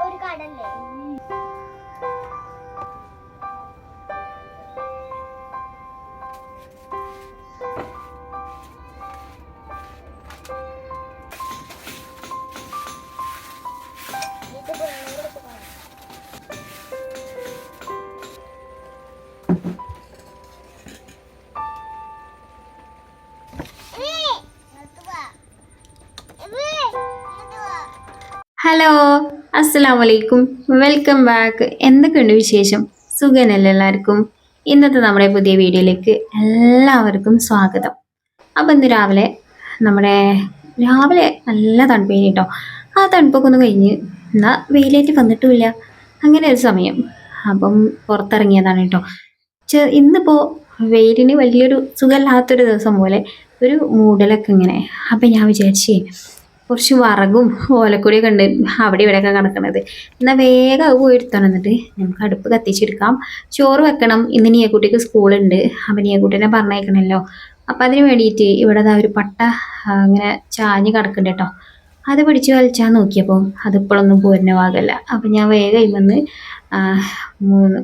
ഒരു കടല്ലേ ഹലോ, അസ്സലാമു അലൈക്കും, വെൽക്കം ബാക്ക്. എന്തൊക്കെയുണ്ട് വിശേഷം? സുഖനല്ലേ എല്ലാവർക്കും? ഇന്നത്തെ നമ്മുടെ പുതിയ വീഡിയോയിലേക്ക് എല്ലാവർക്കും സ്വാഗതം. അപ്പം ഇന്ന് രാവിലെ നല്ല തണുപ്പേനി കേട്ടോ. ആ തണുപ്പൊക്കെ ഒന്ന് കഴിഞ്ഞ് എന്നാൽ വെയിലേറ്റ് വന്നിട്ടുമില്ല, അങ്ങനെ ഒരു സമയം. അപ്പം പുറത്തിറങ്ങിയതാണ് കേട്ടോ. ഇന്നിപ്പോൾ വെയിലിന് വലിയൊരു സുഖമില്ലാത്തൊരു ദിവസം പോലെ ഒരു മൂടലൊക്കെ ഇങ്ങനെ. അപ്പം ഞാൻ വിചാരിച്ചേ കുറച്ച് വറകും ഓലക്കൊടിയൊക്കെ ഉണ്ട് അവിടെ ഇവിടെയൊക്കെ കിടക്കണത്. എന്നാൽ വേഗം അത് പോയി എടുത്തോണം, എന്നിട്ട് നമുക്ക് അടുപ്പ് കത്തിച്ചെടുക്കാം. ചോറ് വെക്കണം. ഇന്ന് നീയക്കുട്ടിക്ക് സ്കൂളുണ്ട്. അപ്പം നീയക്കുട്ടീനെ പറഞ്ഞേക്കണമല്ലോ. അപ്പം അതിന് വേണ്ടിയിട്ട് ഇവിടെ ഒരു പട്ട ഇങ്ങനെ ചാഞ്ഞ് കിടക്കുന്നുണ്ട് കേട്ടോ. അത് പിടിച്ച് വലിച്ചാൽ നോക്കിയപ്പോൾ അതിപ്പോഴൊന്നും പോരുന്ന ഭാഗമല്ല. അപ്പം ഞാൻ വേഗം വന്ന്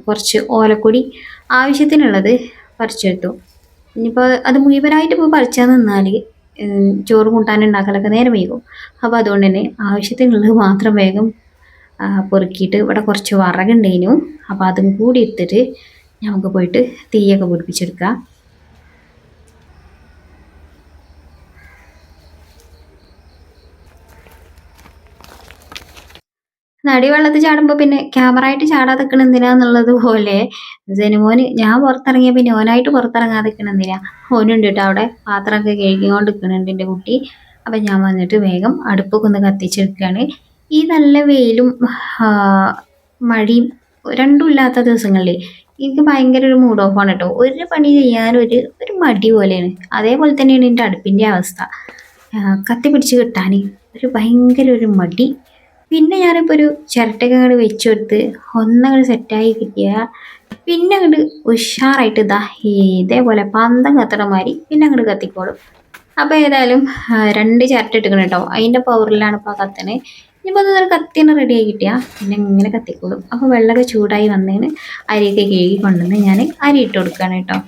കുറച്ച് ഓലക്കൊടി ആവശ്യത്തിനുള്ളത് പറിച്ചെടുത്തു. ഇനിയിപ്പോൾ അത് മുഴുവനായിട്ട് ഇപ്പോൾ പറിച്ചാൽ നിന്നാൽ ചോറ് കൂട്ടാനുണ്ടാക്കലൊക്കെ നേരം വൈകും. അപ്പോൾ അതുകൊണ്ട് തന്നെ ആവശ്യത്തിനുള്ളത് മാത്രം വേഗം പൊറുക്കിയിട്ട് ഇവിടെ കുറച്ച് വറകുണ്ടേനു. അപ്പോൾ അതും കൂടി ഇട്ടിട്ട് നമുക്ക് പോയിട്ട് തീയൊക്കെ പിടിപ്പിച്ചെടുക്കാം. നടി വെള്ളത്തിൽ ചാടുമ്പോൾ പിന്നെ ക്യാമറ ആയിട്ട് ചാടാതെ നിൽക്കണം എന്തിനാന്നുള്ളത് പോലെ ജനുമോന് ഞാൻ പുറത്തിറങ്ങിയ പിന്നെ ഓനായിട്ട് പുറത്തിറങ്ങാതെ നിൽക്കണം എന്തിനാ. ഓനുണ്ട് കേട്ടോ അവിടെ പാത്രമൊക്കെ കഴുകിക്കൊണ്ട് നിൽക്കുന്നുണ്ട് എൻ്റെ കുട്ടി. അപ്പം ഞാൻ വന്നിട്ട് വേഗം അടുപ്പൊക്കെ ഒന്ന് കത്തിച്ചെടുക്കുകയാണ്. ഈ നല്ല വെയിലും മഴയും രണ്ടും ഇല്ലാത്ത ദിവസങ്ങളിൽ എനിക്ക് ഭയങ്കര ഒരു മൂഡ് ഓഫാണ് കേട്ടോ. ഒരു പണി ചെയ്യാൻ ഒരു മടി പോലെയാണ്. അതേപോലെ തന്നെയാണ് എൻ്റെ അടുപ്പിൻ്റെ അവസ്ഥ. കത്തി പിടിച്ച് കിട്ടാൻ ഭയങ്കര ഒരു മടി. പിന്നെ ഞാനിപ്പോൾ ഒരു ചിരട്ടയൊക്കെ അങ്ങോട്ട് വെച്ച് കൊടുത്ത് ഒന്നങ്ങോട്ട് സെറ്റായി കിട്ടിയാൽ പിന്നെ അങ്ങോട്ട് ഉഷാറായിട്ട് ഇതേപോലെ പന്തം കത്തണ മാതിരി പിന്നെ അങ്ങോട്ട് കത്തിക്കോളും. അപ്പോൾ ഏതായാലും 2 ചിരട്ട ഇട്ടിക്കണം കേട്ടോ. അതിൻ്റെ പവറിലാണ് ഇപ്പോൾ കത്തണേ. ഇനിയിപ്പോൾ അത് കത്തിനെ റെഡിയായി കിട്ടിയാൽ പിന്നെ ഇങ്ങനെ കത്തിക്കോളും. അപ്പോൾ വെള്ളമൊക്കെ ചൂടായി വന്നതിന് അരിയൊക്കെ കഴുകി കൊണ്ടുവന്ന് ഞാൻ അരി ഇട്ട് കൊടുക്കുകയാണ് കേട്ടോ.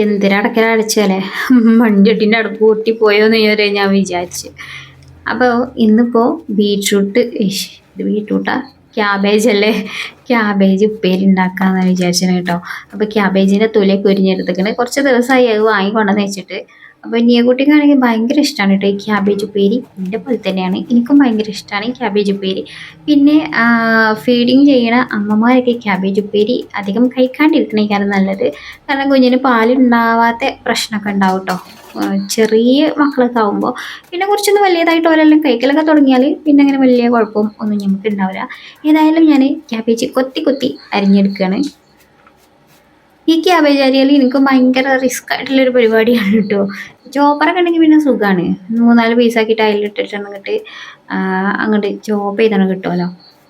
എന്തിനടക്കല അടച്ചാലേ മൺചട്ടിൻ്റെ അടുപ്പ് പൊട്ടിപ്പോയോന്ന് ഞാൻ വിചാരിച്ച്. അപ്പോൾ ഇന്നിപ്പോൾ ബീട്രൂട്ടാ ക്യാബേജ് അല്ലേ, ക്യാബേജ് ഉപ്പേരി ഉണ്ടാക്കാമെന്ന് വിചാരിച്ചത് കേട്ടോ. അപ്പോൾ ക്യാബേജിൻ്റെ തൊലിയൊക്കെ ഉരിഞ്ഞെടുത്തേക്കണേ. കുറച്ച് ദിവസമായി അത് വാങ്ങിക്കൊണ്ടെന്ന് വെച്ചിട്ട്. അപ്പോൾ നീയക്കുട്ടിക്കാണെങ്കിൽ ഭയങ്കര ഇഷ്ടമാണ് കേട്ടോ ഈ ക്യാബേജ് ഉപ്പേരി. എൻ്റെ പോലെ തന്നെയാണ്, എനിക്കും ഭയങ്കര ഇഷ്ടമാണ് ഈ ക്യാബേജ് ഉപ്പേരി. പിന്നെ ഫീഡിങ് ചെയ്യണ അമ്മമാരൊക്കെ ക്യാബേജ് ഉപ്പേരി അധികം കഴിക്കാണ്ടിരിക്കണേക്കാളും നല്ലത്. കാരണം കുഞ്ഞിന് പാലുണ്ടാവാത്ത പ്രശ്നമൊക്കെ ഉണ്ടാവും കേട്ടോ. ചെറിയ മക്കളൊക്കെ ആകുമ്പോൾ പിന്നെ കുറച്ചൊന്ന് വലിയതായിട്ട് ഓരെല്ലാം കഴിക്കലൊക്കെ തുടങ്ങിയാൽ പിന്നെ അങ്ങനെ വലിയ കുഴപ്പം ഒന്നും നമുക്ക് ഉണ്ടാവില്ല. ഏതായാലും ഞാൻ ക്യാബേജ് കൊത്തി അരിഞ്ഞെടുക്കുകയാണ്. ഈ ക്യാബേജ് അരിയൽ എനിക്ക് ഭയങ്കര റിസ്ക് ആയിട്ടുള്ളൊരു പരിപാടിയാണ് കേട്ടോ. ചോപ്പറൊക്കെ ഉണ്ടെങ്കിൽ പിന്നെ സുഖമാണ്. 3-4 പീസാക്കിയിട്ട് അതിലിട്ടിട്ടുണ്ടെങ്കിൽ അങ്ങോട്ട് ചോപ്പ് ചെയ്താണ് കിട്ടുമല്ലോ.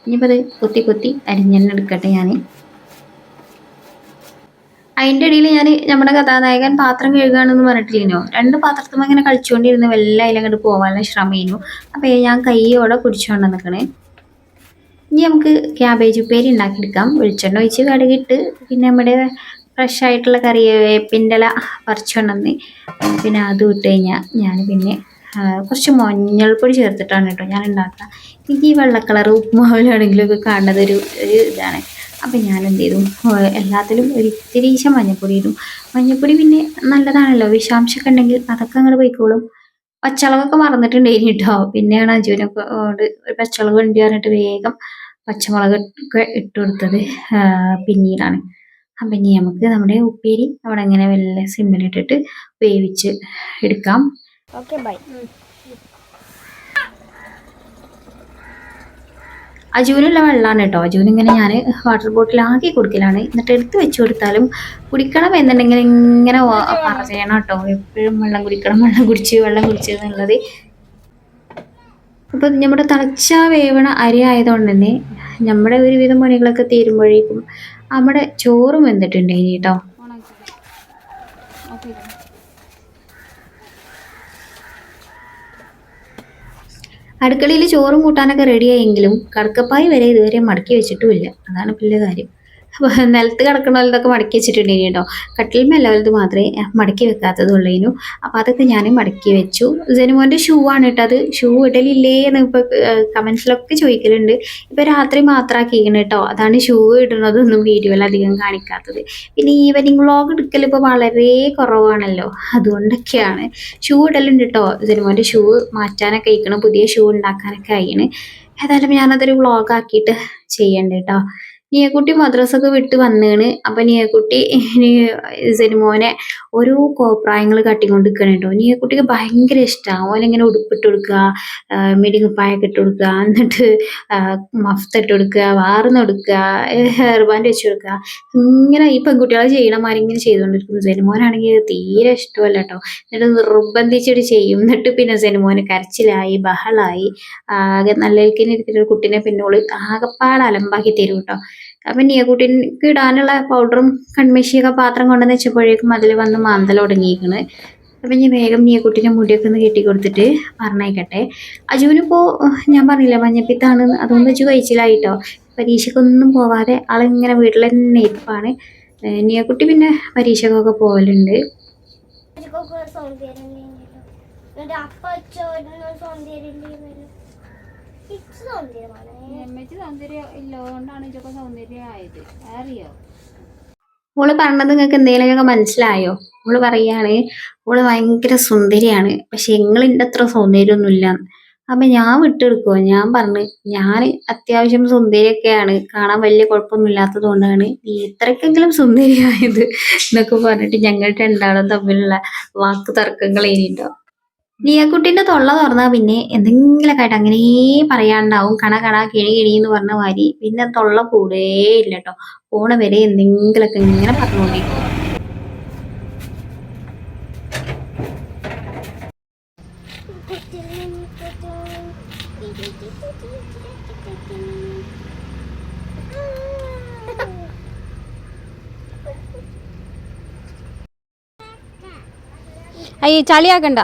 ഇനിയിപ്പോൾ അത് കൊത്തി അരിഞ്ഞെന്നെ എടുക്കട്ടെ ഞാൻ. അതിൻ്റെ ഇടയിൽ നമ്മുടെ കഥാനായകൻ പാത്രം കഴുകുകയാണെന്ന് പറഞ്ഞിട്ടില്ലേനോ. 2 പാത്രത്തുമ്പോൾ ഇങ്ങനെ കളിച്ചുകൊണ്ടിരുന്ന് വല്ല അതിലങ്ങോട്ട് പോകാനുള്ള ശ്രമേനു. അപ്പോൾ ഞാൻ കൈയോടെ പിടിച്ചുകൊണ്ട് നിൽക്കണേ. ഇനി നമുക്ക് ക്യാബേജ് ഉപ്പേരി ഉണ്ടാക്കിയെടുക്കാം. വെളിച്ചെണ്ണ ഒഴിച്ച് കടുകിട്ട് പിന്നെ നമ്മുടെ ഫ്രഷ് ആയിട്ടുള്ള കറിവേപ്പിൻ്റെ ഇല പറിച്ചുകൊണ്ടുവന്ന് പിന്നെ അതും ഇട്ട് കഴിഞ്ഞാൽ ഞാൻ പിന്നെ കുറച്ച് മഞ്ഞൾപ്പൊടി ചേർത്തിട്ടാണ് കേട്ടോ ഞാൻ ഉണ്ടാക്കുക. എനിക്ക് ഈ വെള്ള കളർ ഉപ്പുമാവിലാണെങ്കിലും ഒക്കെ കാണുന്നത് ഒരു ഇതാണ്. അപ്പം ഞാൻ എന്ത് ചെയ്തു, എല്ലാത്തിലും ഇത്തിരീശ മഞ്ഞൾപ്പൊടി ഇടും. മഞ്ഞൾപ്പൊടി പിന്നെ നല്ലതാണല്ലോ, വിഷാംശമൊക്കെ ഉണ്ടെങ്കിൽ അതൊക്കെ അങ്ങോട്ട് പോയിക്കോളും. പച്ചമുളകൊക്കെ മറന്നിട്ടുണ്ടായിരുന്നു കേട്ടോ. പിന്നെയാണ് അജുവിനൊക്കെ ഒരു പച്ചമുളക് ഉണ്ട് പറഞ്ഞിട്ട് വേഗം പച്ചമുളകൊക്കെ ഇട്ട് കൊടുത്തത് പിന്നീടാണ്. അപ്പം ഇനി നമുക്ക് നമ്മുടെ ഉപ്പേരി അവിടെ ഇങ്ങനെ വല്ല സിമ്മിലിട്ടിട്ട് വേവിച്ച് എടുക്കാം. Okay bye. അജുവിനുള്ള വെള്ളമാണ് കേട്ടോ. അജുവിനിങ്ങനെ ഞാൻ വാട്ടർ ബോട്ടിലാക്കി കൊടുക്കലാണ്. എന്നിട്ട് എടുത്ത് വെച്ച് കൊടുത്താലും കുടിക്കണം എന്നുണ്ടെങ്കിൽ ഇങ്ങനെ പറയണം കേട്ടോ. എപ്പോഴും വെള്ളം കുടിക്കണം, വെള്ളം കുടിച്ച് എന്നുള്ളത്. അപ്പം നമ്മുടെ തിളച്ച വേവണ അരി ആയതുകൊണ്ട് തന്നെ നമ്മുടെ ഒരുവിധം പണികളൊക്കെ തീരുമ്പോഴേക്കും നമ്മുടെ ചോറും വെന്തിട്ടുണ്ടായിനി കേട്ടോ. അടുക്കളയിൽ ചോറും കൂട്ടാനൊക്കെ റെഡിയായെങ്കിലും കടക്കപ്പായി വരെ ഇതുവരെ മടക്കി വെച്ചിട്ടുമില്ല. അതാണ് വലിയ കാര്യം. അപ്പോൾ നിലത്ത് കിടക്കണതൊക്കെ മടക്കി വെച്ചിട്ടുണ്ടെങ്കിൽ കേട്ടോ. കട്ടിൽമേലത് മാത്രമേ മടക്കി വെക്കാത്തതുള്ളൂ. അപ്പോൾ അതൊക്കെ ഞാൻ മടക്കി വെച്ചു. ജനുമോൻ്റെ ഷൂ ആണ് കേട്ടോ. അത് ഷൂ ഇടലില്ലേ എന്ന് ഇപ്പോൾ കമൻസിലൊക്കെ ചോദിക്കലുണ്ട്. ഇപ്പോൾ രാത്രി മാത്രമാക്കിയിരിക്കണം കേട്ടോ. അതാണ് ഷൂ ഇടുന്നതൊന്നും വീഡിയോയിൽ അധികം കാണിക്കാത്തത്. പിന്നെ ഈവനിങ് വ്ളോഗ് എടുക്കൽ ഇപ്പോൾ വളരെ കുറവാണല്ലോ, അതുകൊണ്ടൊക്കെയാണ്. ഷൂ ഇടലുണ്ട് കേട്ടോ. ജനുമോൻ്റെ ഷൂ മാറ്റാനൊക്കെ ആയിക്കണം, പുതിയ ഷൂ ഉണ്ടാക്കാനൊക്കെ ആയിന്. ഏതായാലും ഞാനതൊരു വ്ളോഗാക്കിയിട്ട് ചെയ്യണ്ട കേട്ടോ. നിയക്കുട്ടി മദ്രസൊക്കെ വിട്ട് വന്നേണ്. അപ്പം നിയക്കുട്ടി സിനിമോനെ ഓരോ കോപ്രായങ്ങൾ കാട്ടിക്കൊണ്ട് നിൽക്കണം കേട്ടോ. നിയക്കുട്ടിക്ക് ഭയങ്കര ഇഷ്ടമാണ്. ഓനിങ്ങനെ ഉടുപ്പിട്ട് കൊടുക്കുക, മിടികുപ്പായൊക്കെ ഇട്ട് കൊടുക്കുക, എന്നിട്ട് മഫ്ത ഇട്ട് കൊടുക്കുക, വാർന്ന് കൊടുക്കുക, ഹെയർ ബാൻഡ് വെച്ച് കൊടുക്കുക. ഇങ്ങനെ ഈ പെൺകുട്ടികൾ ചെയ്യണമാരി ഇങ്ങനെ ചെയ്തുകൊണ്ടിരിക്കും. സിനിമോനാണെങ്കിൽ തീരെ ഇഷ്ടമല്ല കേട്ടോ. എന്നിട്ട് നിർബന്ധിച്ചിട്ട് ചെയ്യും. എന്നിട്ട് പിന്നെ സിനിമോന് കരച്ചിലായി, ബഹളായി. ആകെ നല്ലതിരിക്കുന്ന കുട്ടീനെ പിന്നോള് ആകെപ്പാട് അലമ്പാക്കി തരും കേട്ടോ. അപ്പം നിയക്കുട്ടിക്ക് ഇടാനുള്ള പൗഡറും കൺമഷിയൊക്കെ പാത്രം കൊണ്ടുവന്ന് വെച്ചപ്പോഴേക്കും അതിൽ വന്ന് മാന്തൽ തുടങ്ങിയിരിക്കണ്. അപ്പം ഞാൻ വേഗം നിയക്കുട്ടിൻ്റെ മുടിയൊക്കെ ഒന്ന് കെട്ടി കൊടുത്തിട്ട് പറഞ്ഞേക്കട്ടെ. അജുവിനിപ്പോൾ ഞാൻ പറഞ്ഞില്ല മഞ്ഞപ്പിത്താണ്, അതുകൊണ്ട് അജു കഴിച്ചിലായിട്ടോ. പരീക്ഷയ്ക്കൊന്നും പോവാതെ ആളിങ്ങനെ വീട്ടിൽ തന്നെ ഇരിപ്പാണ്. നിയക്കുട്ടി പിന്നെ പരീക്ഷക്കൊക്കെ പോകലുണ്ട്. ഓള് പറഞ്ഞത് നിങ്ങൾക്ക് എന്തെങ്കിലുമൊക്കെ മനസ്സിലായോ? ഓള് പറയാണ് ഓള് ഭയങ്കര സുന്ദരിയാണ്, പക്ഷെ നിങ്ങളിൻ്റെ അത്ര സൗന്ദര്യമൊന്നുമില്ല. അപ്പം ഞാൻ വിട്ടെടുക്കുമോ? ഞാൻ പറഞ്ഞു ഞാൻ അത്യാവശ്യം സുന്ദരിയൊക്കെയാണ്, കാണാൻ വലിയ കുഴപ്പമൊന്നുമില്ലാത്തത് കൊണ്ടാണ് നീ ഇത്രയ്ക്കെങ്കിലും സുന്ദരിയായത് എന്നൊക്കെ പറഞ്ഞിട്ട് ഞങ്ങൾ രണ്ടാളും തമ്മിലുള്ള വാക്ക് തർക്കങ്ങളേനിട്ടോ. ലിയക്കുട്ടിന്റെ തൊള്ള തുറന്നാ പിന്നെ എന്തെങ്കിലുമൊക്കെ ആയിട്ട് അങ്ങനെ പറയാണ്ടാവും. കണ കണ കിണി കിണി എന്ന് പറഞ്ഞ മാതിരി പിന്നെ തൊള്ള കൂടേ ഇല്ല കേട്ടോ. പോണ വരെ എന്തെങ്കിലുമൊക്കെ ഇങ്ങനെ പറഞ്ഞുകൊണ്ടിരിക്കും. അയ്യ ചളിയാക്കണ്ട.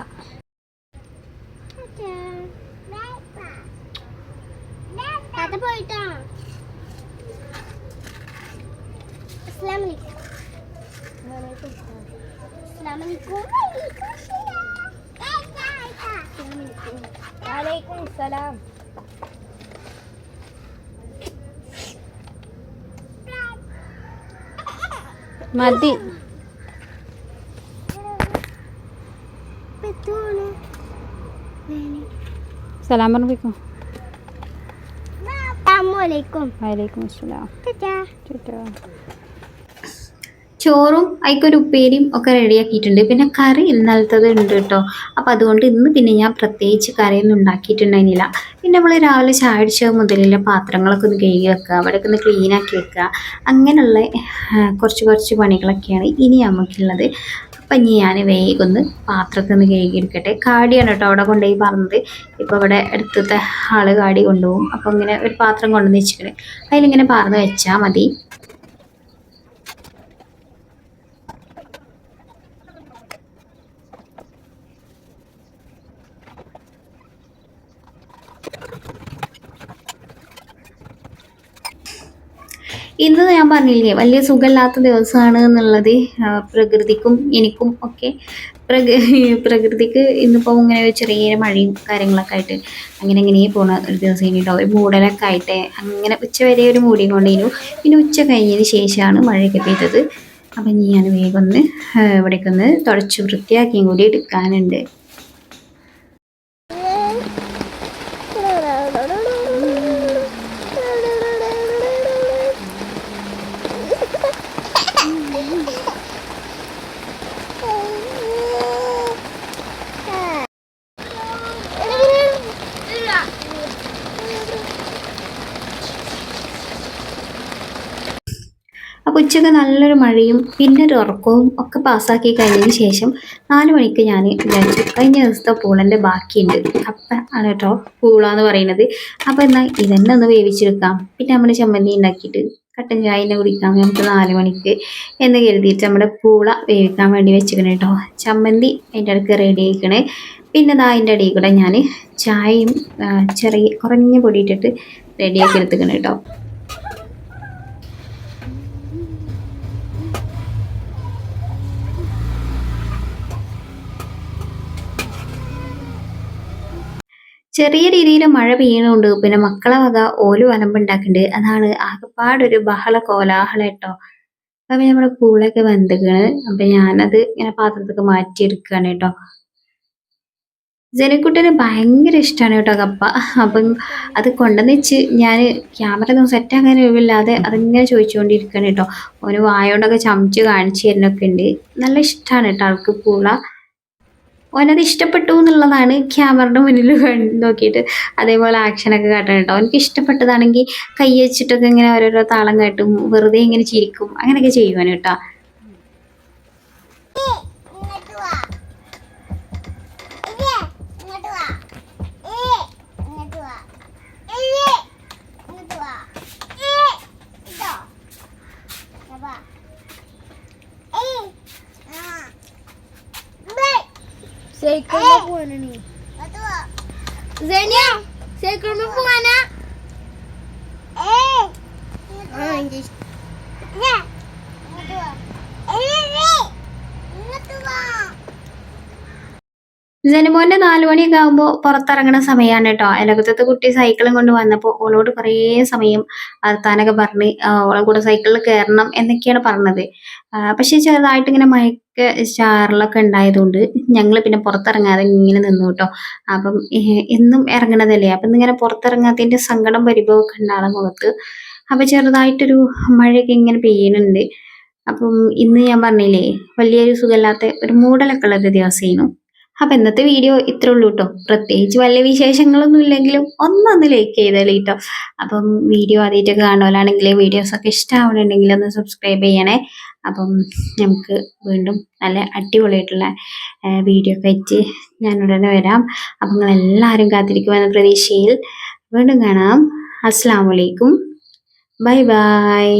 മതി. സലാം പറഞ്ഞിരിക്കും. വലൈക്കും അസ്സലാം. ചോറും അതിക്കൊരു ഉപ്പേരിയും ഒക്കെ റെഡിയാക്കിയിട്ടുണ്ട്. പിന്നെ കറി ഇന്നലത്തത് ഉണ്ട് കേട്ടോ. അപ്പം അതുകൊണ്ട് ഇന്ന് പിന്നെ ഞാൻ പ്രത്യേകിച്ച് കറിയൊന്നും ഉണ്ടാക്കിയിട്ടുണ്ടായിരുന്നില്ല. പിന്നെ നമ്മൾ രാവിലെ ചായ അടിച്ച മുതലുള്ള പാത്രങ്ങളൊക്കെ ഒന്ന് കഴുകി വെക്കുക, അവിടെയൊക്കെ ഒന്ന് ക്ലീനാക്കി വെക്കുക, അങ്ങനെയുള്ള കുറച്ച് പണികളൊക്കെയാണ് ഇനി നമുക്കുള്ളത്. അപ്പം ഇനി ഞാൻ വേഗം ഒന്ന് പാത്രമൊക്കെ ഒന്ന് കഴുകിയെടുക്കട്ടെ. കാടിയാണ് കേട്ടോ അവിടെ കൊണ്ടുപോയി പറഞ്ഞത്. ഇപ്പോൾ ഇവിടെ അടുത്തത്തെ ആൾ കാടി കൊണ്ടുപോകും. അപ്പോൾ ഇങ്ങനെ ഒരു പാത്രം കൊണ്ടുവന്ന് വെച്ചിട്ട് അതിലിങ്ങനെ പാർന്ന് വെച്ചാൽ മതി. ഇന്ന് ഞാൻ പറഞ്ഞില്ലേ വലിയ സുഖമില്ലാത്ത ദിവസമാണ് എന്നുള്ളത്. പ്രകൃതിക്കും എനിക്കും ഒക്കെ. പ്രകൃതിക്ക് ഇന്നിപ്പോൾ ഇങ്ങനെ ചെറിയ മഴയും കാര്യങ്ങളൊക്കെ ആയിട്ട് അങ്ങനെ പോണ ഒരു ദിവസം കഴിഞ്ഞിട്ടോ. ഒരു മൂടലൊക്കെ ആയിട്ട് അങ്ങനെ ഉച്ച വരെ ഒരു മൂടിയും കൊണ്ടേനു. പിന്നെ ഉച്ച കഴിഞ്ഞതിന് ശേഷമാണ് മഴയൊക്കെ പെയ്തത്. അപ്പം ഇനി ഞാൻ വേഗം ഒന്ന് ഇവിടേക്കൊന്ന് തുടച്ച് വൃത്തിയാക്കിയും കൂടി എടുക്കാനുണ്ട്. ഉച്ചയ്ക്ക് നല്ലൊരു മഴയും പിന്നെ ഒരു ഉറക്കവും ഒക്കെ പാസ്സാക്കി കഴിഞ്ഞതിന് ശേഷം 4 മണിക്ക് ഞാൻ വിചാരിച്ചു കഴിഞ്ഞ ദിവസത്തെ പൂളൻ്റെ ബാക്കിയുണ്ട്. കപ്പ ആണ് കേട്ടോ പൂള എന്ന് പറയുന്നത്. അപ്പോൾ എന്നാൽ ഇതന്നെ ഒന്ന് വേവിച്ചെടുക്കാം, പിന്നെ നമ്മൾ ചമ്മന്തി ഉണ്ടാക്കിയിട്ട് കട്ടൻ ചായ തന്നെ കുടിക്കാം നമുക്ക് 4 മണിക്ക് എന്ന് കരുതിയിട്ട് നമ്മുടെ പൂള വേവിക്കാൻ വേണ്ടി വെച്ചിരിക്കണേ കേട്ടോ. ചമ്മന്തി അതിൻ്റെ അടുക്ക് റെഡി ആയിക്കണേ. പിന്നെ ദാ അതിൻ്റെ ഇടയിൽ കൂടെ ഞാൻ ചായയും ചെറിയ കുറഞ്ഞ പൊടി ഇട്ടിട്ട് റെഡിയാക്കി എടുത്തിക്കണം കേട്ടോ. ചെറിയ രീതിയിൽ മഴ പെയ്യണുണ്ട്, പിന്നെ മക്കളെ വക ഓല് അലമ്പുണ്ടാക്കുന്നുണ്ട്. അതാണ് ആകെപ്പാടൊരു ബഹള കോലാഹലം കേട്ടോ. അപ്പം നമ്മുടെ പൂളൊക്കെ വെന്തിക്കണ്. അപ്പം ഞാനത് ഇങ്ങനെ പാത്രത്തൊക്കെ മാറ്റിയെടുക്കുകയാണ് കേട്ടോ. ജനക്കുട്ടന് ഭയങ്കര ഇഷ്ടമാണ് കേട്ടോ കപ്പ. അപ്പം അത് കൊണ്ടുവന്ന് വെച്ച് ഞാൻ ക്യാമറ ഒന്നും സെറ്റാക്കാൻ ഒഴിവില്ലാതെ അതിങ്ങനെ ചോദിച്ചുകൊണ്ടിരിക്കുകയാണ് കേട്ടോ. ഓന് വായോണ്ടൊക്കെ ചമച്ച് കാണിച്ചു തരുന്നൊക്കെ ഉണ്ട്. നല്ല ഇഷ്ടമാണ് കേട്ടോ ആൾക്ക് പൂള. ഓനത് ഇഷ്ടപ്പെട്ടു എന്നുള്ളതാണ് ക്യാമറയുടെ മുന്നിൽ നോക്കിയിട്ട് അതേപോലെ ആക്ഷനൊക്കെ കാട്ടണം കേട്ടോ. എനിക്ക് ഇഷ്ടപ്പെട്ടതാണെങ്കിൽ കൈ വെച്ചിട്ടൊക്കെ ഇങ്ങനെ ഓരോരോ താളം കാട്ടും, വെറുതെ ഇങ്ങനെ ചിരിക്കും, അങ്ങനെയൊക്കെ ചെയ്യുവാൻ കേട്ടോ. साइकिल में पुआना नहीं ज़ेनिया साइकिल में पुआना हाँ इंग्लिश ജനമോൻ്റെ 4 മണിയൊക്കെ ആകുമ്പോൾ പുറത്തിറങ്ങുന്ന സമയമാണ് കേട്ടോ. അയലക്കത്തെ കുട്ടി സൈക്കിളും കൊണ്ട് വന്നപ്പോൾ ഓളോട് കുറേ സമയം വർത്താനൊക്കെ പറഞ്ഞ് ഓളെ കൂടെ സൈക്കിളിൽ കയറണം എന്നൊക്കെയാണ് പറഞ്ഞത്. പക്ഷേ ചെറുതായിട്ട് ഇങ്ങനെ മഴയൊക്കെ ചാറലൊക്കെ ഉണ്ടായതുകൊണ്ട് ഞങ്ങൾ പിന്നെ പുറത്തിറങ്ങാതെ ഇങ്ങനെ നിന്നു കേട്ടോ. അപ്പം എന്നും ഇറങ്ങണതല്ലേ, അപ്പം ഇന്നിങ്ങനെ പുറത്തിറങ്ങാത്തതിൻ്റെ സങ്കടം പരിഭവമൊക്കെ ഉണ്ടാകും മുഖത്ത്. അപ്പം ചെറുതായിട്ടൊരു മഴയൊക്കെ ഇങ്ങനെ പെയ്യുന്നുണ്ട്. അപ്പം ഇന്ന് ഞാൻ പറഞ്ഞില്ലേ വലിയൊരു സുഖമില്ലാത്ത ഒരു മൂടലൊക്കെ ഉള്ളൊരു ദിവസമായിരുന്നു. അപ്പം ഇന്നത്തെ വീഡിയോ ഇത്രേ ഉള്ളൂ കേട്ടോ. പ്രത്യേകിച്ച് വലിയ വിശേഷങ്ങളൊന്നും ഇല്ലെങ്കിലും ഒന്ന് ലൈക്ക് ചെയ്തോളൂ കേട്ടോ. അപ്പം വീഡിയോ ആദ്യമായിട്ടൊക്കെ കാണുമല്ലാണെങ്കിൽ വീഡിയോസൊക്കെ ഇഷ്ടമാവണമെങ്കിൽ ഒന്ന് സബ്സ്ക്രൈബ് ചെയ്യണേ. അപ്പം നമുക്ക് വീണ്ടും നല്ല അടിപൊളിയായിട്ടുള്ള വീഡിയോ ഒക്കെ വെച്ച് ഞാൻ ഉടനെ വരാം. അപ്പം നിങ്ങളെല്ലാവരും കാത്തിരിക്കുമെന്ന പ്രതീക്ഷയിൽ വീണ്ടും കാണാം. അസ്സലാമു അലൈക്കും. Bye bye.